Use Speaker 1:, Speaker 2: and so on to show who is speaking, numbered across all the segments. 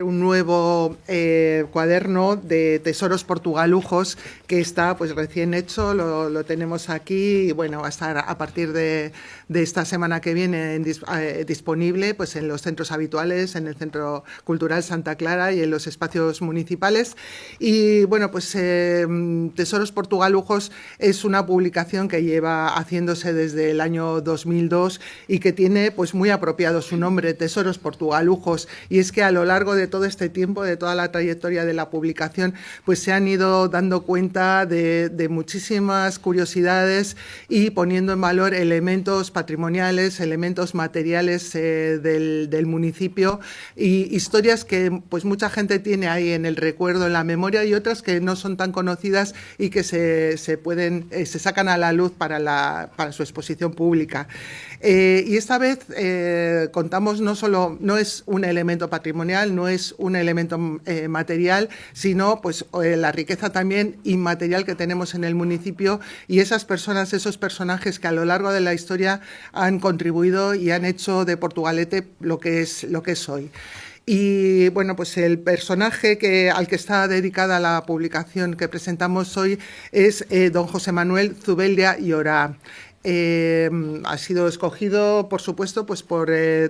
Speaker 1: Un nuevo cuaderno de tesoros portugalujos que está pues recién hecho, lo tenemos aquí y bueno, va a estar a partir de esta semana que viene disponible pues en los centros habituales, en el Centro Cultural Santa Clara y en los espacios municipales. Y bueno, pues Tesoros Portugalujos es una publicación que lleva haciéndose desde el año 2002 y que tiene pues muy apropiado su nombre, Tesoros Portugalujos, y es que a lo largo de todo este tiempo, de toda la trayectoria de la publicación, pues se han ido dando cuenta de muchísimas curiosidades y poniendo en valor elementos patrimoniales, elementos materiales del municipio y historias que pues mucha gente tiene ahí en el recuerdo, en la memoria, y otras que no son tan conocidas y que se sacan a la luz para su exposición pública. Y esta vez contamos no es un elemento patrimonial, no es un elemento material, sino pues la riqueza también inmaterial que tenemos en el municipio y esas personas, esos personajes que a lo largo de la historia han contribuido y han hecho de Portugalete lo que es hoy. Y bueno, pues el personaje al que está dedicada la publicación que presentamos hoy es don José Manuel Zubeldia y Orá. Ha sido escogido, por supuesto, pues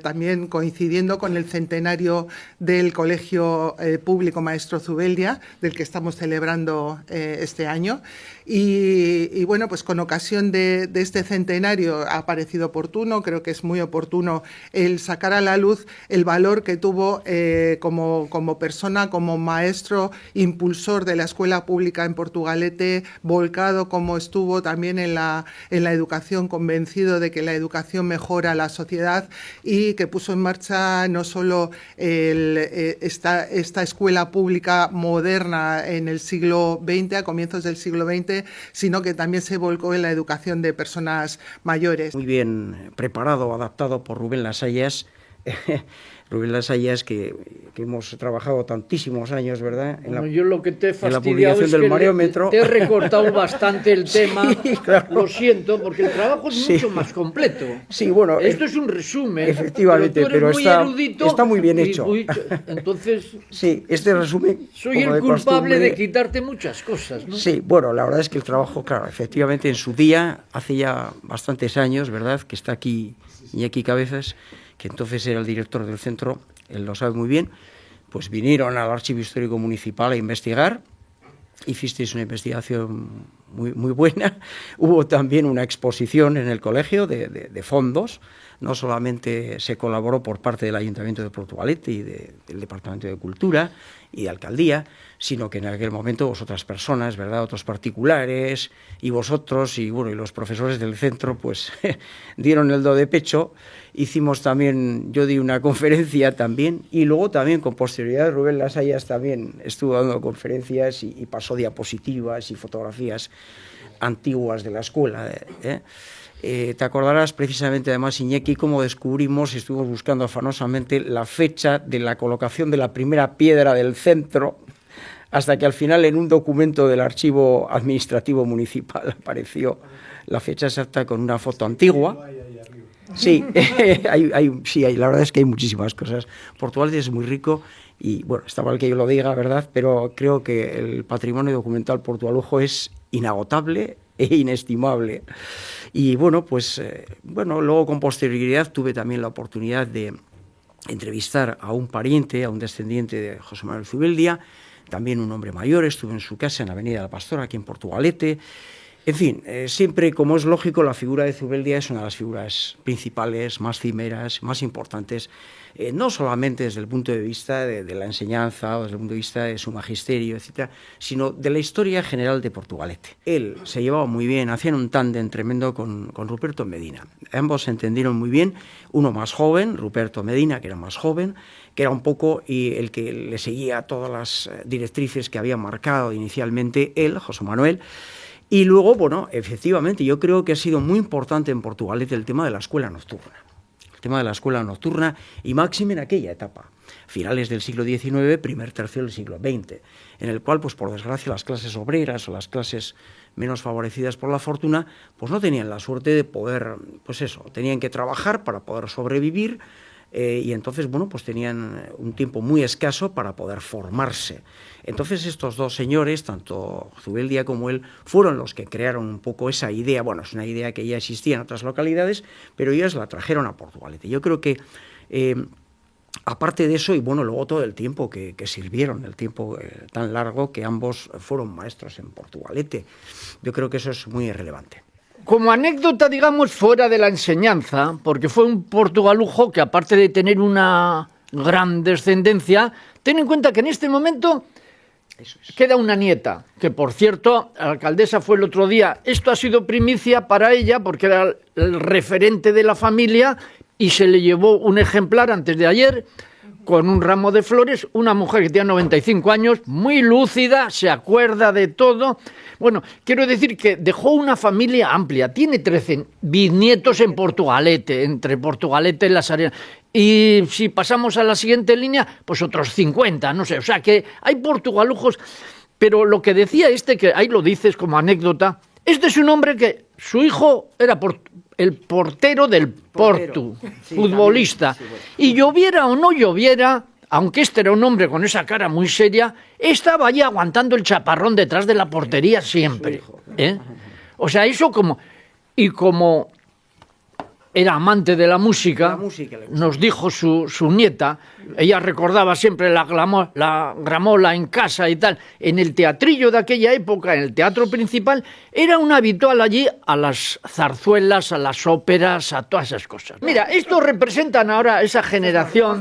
Speaker 1: también coincidiendo con el centenario del Colegio Público Maestro Zubeldia, del que estamos celebrando este año. Y bueno, pues con ocasión de este centenario ha parecido oportuno, creo que es muy oportuno el sacar a la luz el valor que tuvo como persona, como maestro, impulsor de la escuela pública en Portugalete, volcado como estuvo también en la educación, convencido de que la educación mejora la sociedad y que puso en marcha no solo esta escuela pública moderna en el siglo XX, a comienzos del siglo XX, sino que también se volcó en la educación de personas mayores.
Speaker 2: Muy bien preparado, adaptado por Rubén Lasallas. Rubén Lasallas, que hemos trabajado tantísimos años, ¿verdad?
Speaker 3: Yo lo que te he
Speaker 2: fastidiado es
Speaker 3: del
Speaker 2: que
Speaker 3: Mariómetro. Te he recortado bastante el tema,
Speaker 2: sí, claro.
Speaker 3: Lo siento, porque el trabajo es mucho más completo.
Speaker 2: Sí, bueno,
Speaker 3: esto es un resumen.
Speaker 2: Efectivamente, pero está muy bien hecho.
Speaker 3: Entonces,
Speaker 2: sí, este resumen...
Speaker 3: Soy el culpable de quitarte muchas cosas, ¿no?
Speaker 2: Sí, bueno, la verdad es que el trabajo, claro, efectivamente, en su día, hace ya bastantes años, ¿verdad?, que está aquí Iñaki Cabezas, que entonces era el director del centro, él lo sabe muy bien, pues vinieron al Archivo Histórico Municipal a investigar, hicisteis una investigación muy buena, hubo también una exposición en el colegio de fondos, no solamente se colaboró por parte del Ayuntamiento de Portugalete y del Departamento de Cultura y de Alcaldía, sino que en aquel momento otras personas, ¿verdad?, otros particulares y vosotros y bueno, y los profesores del centro pues dieron el do de pecho. Hicimos también, yo di una conferencia también y luego también con posterioridad Rubén Lasallas también estuvo dando conferencias y pasó diapositivas y fotografías antiguas de la escuela, te acordarás precisamente, además, Iñaki, cómo descubrimos y estuvimos buscando afanosamente la fecha de la colocación de la primera piedra del centro, hasta que al final en un documento del Archivo Administrativo Municipal apareció la fecha exacta con una foto antigua. Sí, la verdad es que hay muchísimas cosas. Portugal es muy rico y, bueno, está mal que yo lo diga, ¿verdad?, pero creo que el patrimonio documental portugalujo es inagotable e inestimable. Y bueno, pues luego con posterioridad tuve también la oportunidad de entrevistar a un pariente, a un descendiente de José Manuel Zubeldia, también un hombre mayor, estuve en su casa en la Avenida La Pastora, aquí en Portugalete. En fin, siempre, como es lógico, la figura de Zubeldia es una de las figuras principales, más cimeras, más importantes, no solamente desde el punto de vista de la enseñanza o desde el punto de vista de su magisterio, etcétera, sino de la historia general de Portugalete. Él se llevaba muy bien, hacían un tándem tremendo con Ruperto Medina. Ambos se entendieron muy bien, uno más joven, Ruperto Medina, que era más joven, que era un poco el que le seguía todas las directrices que había marcado inicialmente él, José Manuel. Y luego, bueno, efectivamente, yo creo que ha sido muy importante en Portugalete el tema de la escuela nocturna. El tema de la escuela nocturna y máxime en aquella etapa, finales del siglo XIX, primer tercio del siglo XX, en el cual, pues por desgracia, las clases obreras o las clases menos favorecidas por la fortuna, pues no tenían la suerte de poder, pues eso, tenían que trabajar para poder sobrevivir, y entonces, bueno, pues tenían un tiempo muy escaso para poder formarse. Entonces estos dos señores, tanto Zubeldia como él, fueron los que crearon un poco esa idea. Bueno, es una idea que ya existía en otras localidades, pero ellos la trajeron a Portugalete. Yo creo que aparte de eso, y bueno, luego todo el tiempo que sirvieron, el tiempo tan largo que ambos fueron maestros en Portugalete, yo creo que eso es muy relevante.
Speaker 3: Como anécdota, digamos, fuera de la enseñanza, porque fue un portugalujo que, aparte de tener una gran descendencia, ten en cuenta que en este momento queda una nieta, que por cierto, la alcaldesa fue el otro día. Esto ha sido primicia para ella, porque era el referente de la familia, y se le llevó un ejemplar antes de ayer, con un ramo de flores, una mujer que tiene 95 años, muy lúcida, se acuerda de todo. Bueno, quiero decir que dejó una familia amplia, tiene 13 bisnietos en Portugalete, entre Portugalete y Las Arenas. Y si pasamos a la siguiente línea, pues otros 50, no sé, o sea que hay portugalujos. Pero lo que decía que ahí lo dices como anécdota, este es un hombre que su hijo era el portero del Portu, sí, futbolista. Sí, bueno. Y lloviera o no lloviera, aunque este era un hombre con esa cara muy seria, estaba allí aguantando el chaparrón detrás de la portería siempre. O sea, eso como... Y como era amante de la música nos dijo su nieta, ella recordaba siempre la gramola en casa y tal, en el teatrillo de aquella época, en el teatro principal, era un habitual allí a las zarzuelas, a las óperas, a todas esas cosas. Mira, esto representan ahora a esa generación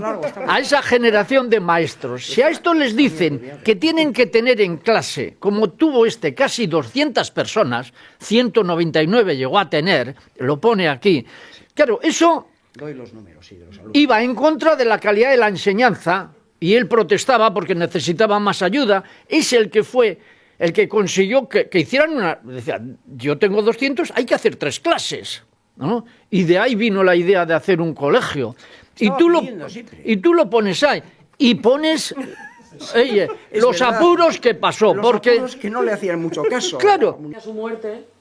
Speaker 3: de maestros. Si a esto les dicen que tienen que tener en clase, como tuvo casi 200 personas, 199 llegó a tener, lo pone aquí. Claro, eso
Speaker 2: doy los números, sí, de los alumnos.
Speaker 3: Iba en contra de la calidad de la enseñanza y él protestaba porque necesitaba más ayuda. Es el que fue el que consiguió que hicieran una... Decía, yo tengo 200, hay que hacer 3 clases, ¿no? Y de ahí vino la idea de hacer un colegio. Y tú lo pones ahí y pones... los
Speaker 2: verdad,
Speaker 3: apuros que pasó,
Speaker 2: los
Speaker 3: porque...
Speaker 2: apuros que no le hacían mucho caso.
Speaker 3: Claro.
Speaker 4: A su muerte...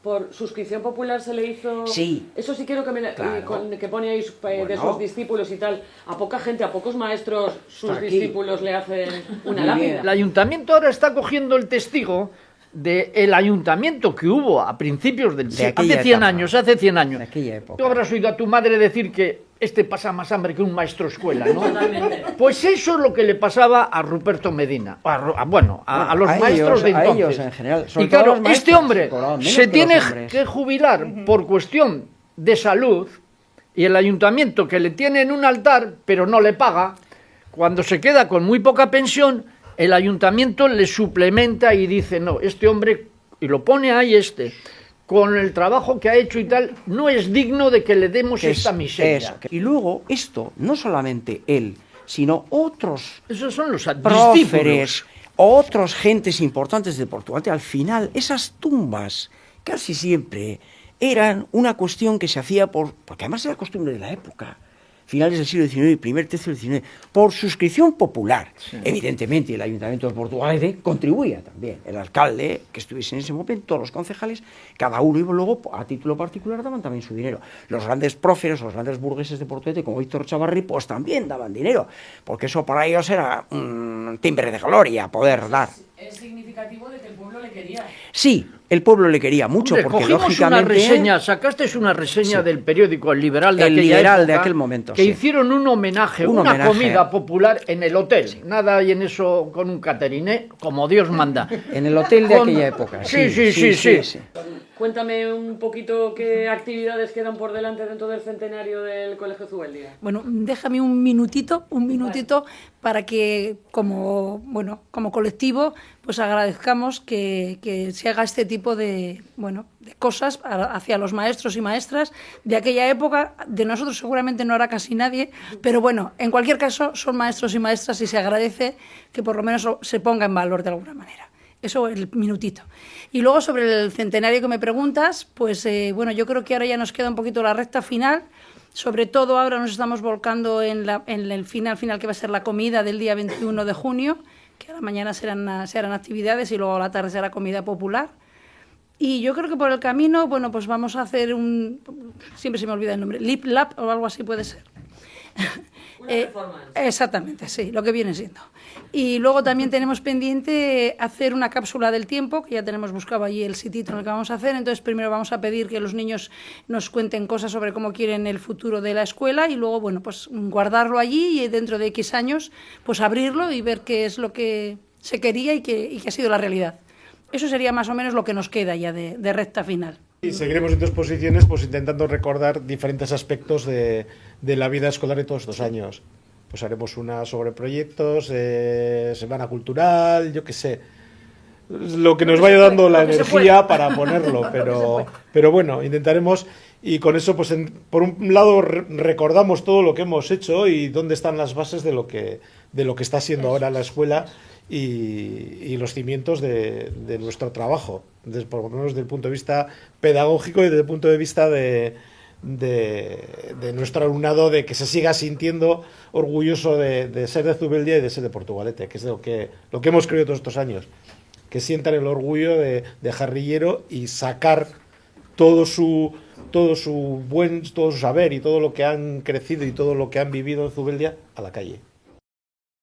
Speaker 4: Por suscripción popular se le hizo...
Speaker 2: Sí.
Speaker 4: Eso sí quiero que que pone ahí de sus discípulos y tal. A poca gente, a pocos maestros, sus discípulos le hacen una lápida.
Speaker 3: El ayuntamiento ahora está cogiendo el testigo del ayuntamiento que hubo a principios hace 100 años. De aquella época. Tú habrás oído a tu madre decir que pasa más hambre que un maestro escuela, ¿no?
Speaker 4: Totalmente.
Speaker 3: Pues eso es lo que le pasaba a Ruperto Medina, a los maestros de entonces.
Speaker 2: A ellos en general.
Speaker 3: Y claro, este hombre se tiene que jubilar por cuestión de salud y el ayuntamiento que le tiene en un altar, pero no le paga, cuando se queda con muy poca pensión, el ayuntamiento le suplementa y dice, no, este hombre, y lo pone ahí con el trabajo que ha hecho y tal, no es digno de que le demos esta miseria.
Speaker 2: Y luego esto, no solamente él, sino otros
Speaker 3: esos son los
Speaker 2: próceres, otros gentes importantes de Portugal. Al final, esas tumbas casi siempre eran una cuestión que se hacía porque además era costumbre de la época, finales del siglo XIX y primer tercio del XIX, por suscripción popular. Sí. Evidentemente, el Ayuntamiento de Portugalete contribuía también. El alcalde, que estuviese en ese momento, todos los concejales, cada uno y luego, a título particular, daban también su dinero. Los grandes próceres, los grandes burgueses de Portugalete, como Víctor Chavarri, pues también daban dinero, porque eso para ellos era un timbre de gloria poder dar.
Speaker 4: Es significativo de que el pueblo le quería.
Speaker 2: Sí, el pueblo le quería mucho.
Speaker 3: Hombre,
Speaker 2: porque
Speaker 3: lógicamente... sacaste una reseña del periódico El Liberal de
Speaker 2: de aquel momento.
Speaker 3: Que hicieron un homenaje, una comida popular en el hotel. Sí. Nada hay en eso con un catering, como Dios manda.
Speaker 2: En el hotel de aquella época.
Speaker 3: Sí.
Speaker 4: Cuéntame un poquito qué actividades quedan por delante dentro del centenario del Colegio Zubeldia.
Speaker 5: Bueno, déjame un minutito para que como colectivo pues agradezcamos que se haga este tipo de cosas hacia los maestros y maestras de aquella época. De nosotros seguramente no hará casi nadie, pero bueno, en cualquier caso son maestros y maestras y se agradece que por lo menos se ponga en valor de alguna manera. Eso el minutito. Y luego sobre el centenario que me preguntas, pues yo creo que ahora ya nos queda un poquito la recta final. Sobre todo ahora nos estamos volcando en el final que va a ser la comida del día 21 de junio, que a la mañana se harán actividades y luego a la tarde será comida popular. Y yo creo que por el camino, pues vamos a hacer siempre se me olvida el nombre, Lip Lab o algo así puede ser. Exactamente, sí, lo que viene siendo. Y luego también tenemos pendiente hacer una cápsula del tiempo, que ya tenemos buscado allí el sitio en el que vamos a hacer. Entonces primero vamos a pedir que los niños nos cuenten cosas sobre cómo quieren el futuro de la escuela y luego, bueno, pues guardarlo allí y dentro de X años, pues abrirlo y ver qué es lo que se quería y que ha sido la realidad. Eso sería más o menos lo que nos queda ya de recta final.
Speaker 6: Y seguiremos en 2 posiciones pues intentando recordar diferentes aspectos de la vida escolar de todos estos años. Pues haremos una sobre proyectos, semana cultural, yo qué sé, lo que nos vaya dando la energía para ponerlo, pero bueno, intentaremos, y con eso pues por un lado recordamos todo lo que hemos hecho y dónde están las bases de lo que está siendo ahora la escuela y los cimientos de nuestro trabajo, por lo menos desde el punto de vista pedagógico y desde el punto de vista de nuestro alumnado, de que se siga sintiendo orgulloso de ser de Zubeldia y de ser de Portugalete, que es lo que hemos creído todos estos años, que sientan el orgullo de Jarrillero y sacar todo su saber y todo lo que han crecido y todo lo que han vivido en Zubeldia a la calle.